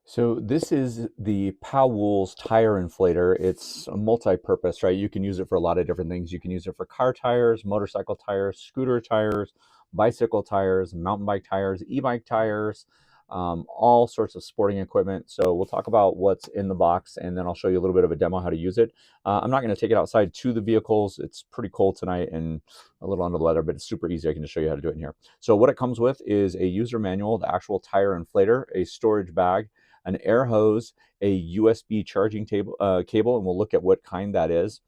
So this is the Powools Tire Inflator. It's a multi-purpose, right? You can use it for a lot of different things. You can use it for car tires, motorcycle tires, scooter tires, bicycle tires, mountain bike tires, e-bike tires, all sorts of sporting equipment. So we'll talk about what's in the box, and then I'll show you a little bit of a demo how to use it. I'm not going to take it outside to the vehicles. It's pretty cold tonight and a little under the weather, but it's super easy. I can just show you how to do it in here. So what it comes with is a user manual, the actual tire inflator, a storage bag, an air hose, a USB charging cable, and we'll look at what kind that is.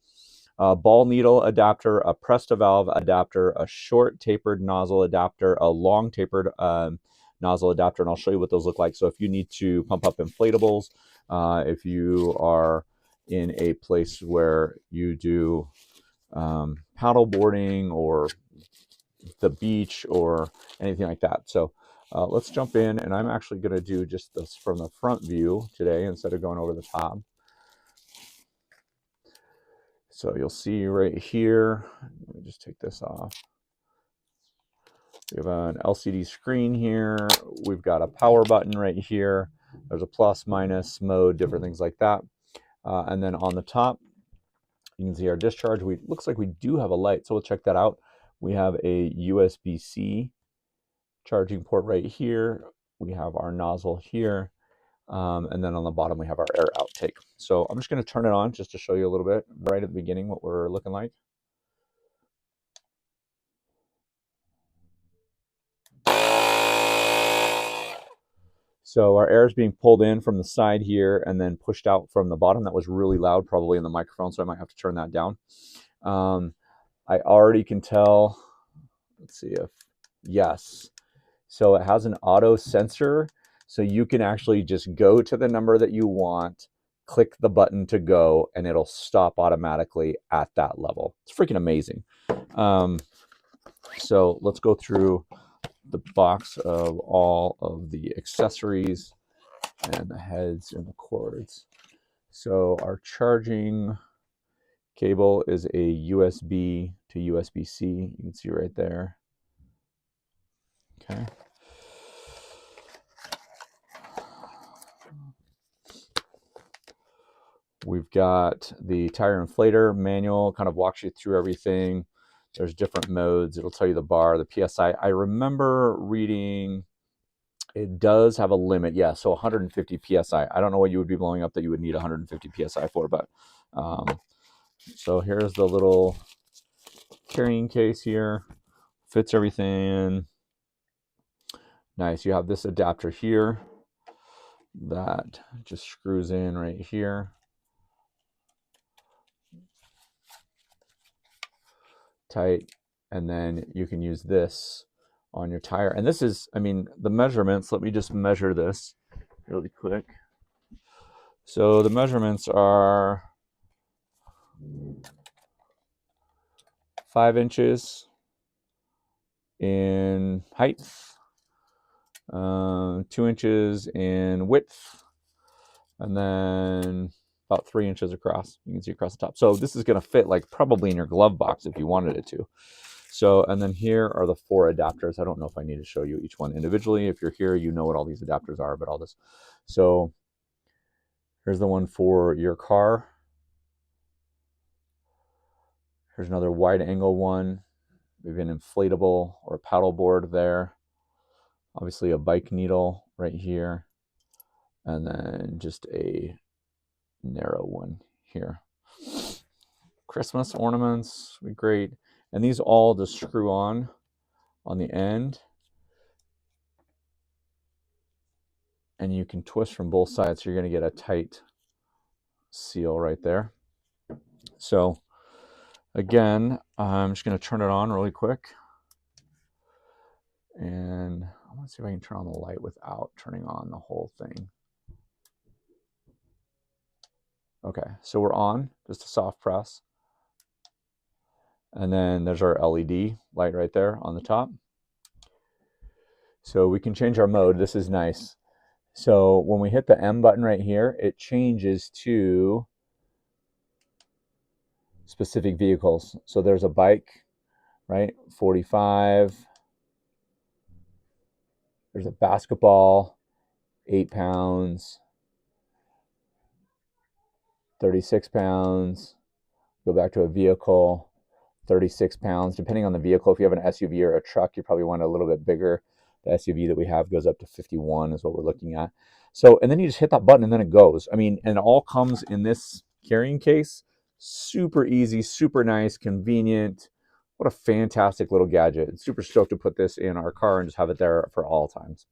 A ball needle adapter, a Presta valve adapter, a short tapered nozzle adapter, a long tapered nozzle adapter, and I'll show you what those look like. So if you need to pump up inflatables, if you are in a place where you do paddle boarding or the beach or anything like that. So let's jump in, and I'm actually going to do just this from the front view today instead of going over the top. So you'll see right here, let me just take this off. We have an LCD screen here. We've got a power button right here. There's a plus, minus, mode, different things like that. And then on the top, you can see our discharge. Looks like we do have a light, so we'll check that out. We have a USB-C charging port right here. We have our nozzle here. And then on the bottom, we have our air outtake. So I'm just going to turn it on just to show you a little bit right at the beginning what we're looking like. So our air is being pulled in from the side here and then pushed out from the bottom. That was really loud, probably in the microphone, so I might have to turn that down. I already can tell, let's see if, yes. So it has an auto sensor, so you can actually just go to the number that you want, click the button to go, and it'll stop automatically at that level. It's freaking amazing. So let's go through the box of all of the accessories and the heads and the cords. So our charging cable is a USB to USB-C. You can see right there. Okay. We've got the tire inflator manual, kind of walks you through everything. There's different modes. It'll tell you the bar, the PSI. I remember reading it does have a limit. Yeah, so 150 PSI. I don't know what you would be blowing up that you would need 150 PSI for, but so here's the little carrying case here. Fits everything in. Nice. You have this adapter here that just screws in right here. Tight, and then you can use this on your tire. And this is, I mean, the measurements, let me just measure this really quick. So the measurements are 5 inches in height, 2 inches in width, and then about 3 inches across. You can see across the top. So this is going to fit like probably in your glove box if you wanted it to. So, and then here are the 4 adapters. I don't know if I need to show you each one individually. If you're here, you know what all these adapters are, but all this. So here's the one for your car. Here's another wide angle one. Maybe an inflatable or a paddle board there. Obviously a bike needle right here. And then just a narrow one here. Christmas ornaments would be great. And these all just screw on the end. And you can twist from both sides, so you're going to get a tight seal right there. So again, I'm just going to turn it on really quick. And I want to see if I can turn on the light without turning on the whole thing. Okay, so we're on, just a soft press. And then there's our LED light right there on the top. So we can change our mode. This is nice. So when we hit the M button right here, it changes to specific vehicles. So there's a bike, right? 45. There's a basketball, 8 pounds. 36 pounds. Go back to a vehicle, 36 pounds. Depending on the vehicle, if you have an SUV or a truck, you probably want a little bit bigger. The SUV that we have goes up to 51 is what we're looking at. So, and then you just hit that button and then it goes. I mean, and it all comes in this carrying case. Super easy, super nice, convenient. What a fantastic little gadget. Super stoked to put this in our car and just have it there for all times.